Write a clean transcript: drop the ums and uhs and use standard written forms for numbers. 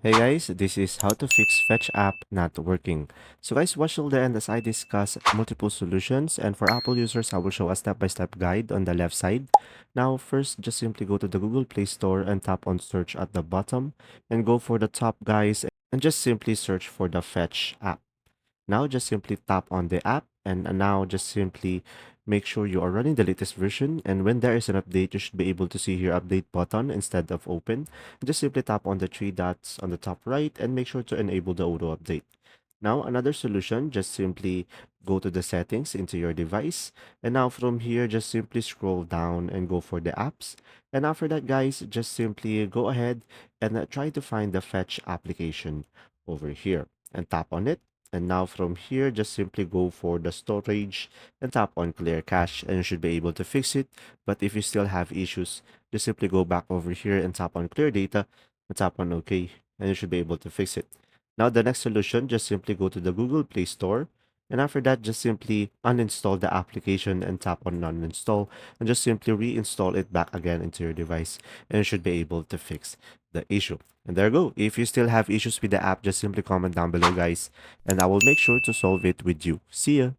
Hey guys, this is how to fix Fetch app not working. So guys, watch till the end as I discuss multiple solutions, and for Apple users, I will show a step-by-step guide on the left side. Now first, just simply go to the Google Play Store and tap on search at the bottom and go for the top guys and just simply search for the Fetch app. Now just simply tap on the app and now just simply make sure you are running the latest version, and when there is an update you should be able to see your update button instead of open. Just simply tap on the three dots on the top right and make sure to enable the auto update. Now another solution, just simply go to the settings into your device, and now from here just simply scroll down and go for the apps, and after that guys just simply go ahead and try to find the fetch application over here and tap on it. And now from here just simply go for the storage and tap on clear cache, and you should be able to fix it. But if you still have issues, just simply go back over here and tap on clear data and tap on OK, and you should be able to fix it. Now, the next solution, just simply go to the Google Play Store. And after that, just simply uninstall the application and tap on uninstall, and just simply reinstall it back again into your device. And you should be able to fix the issue. And there you go. If you still have issues with the app, just simply comment down below, guys. And I will make sure to solve it with you. See ya.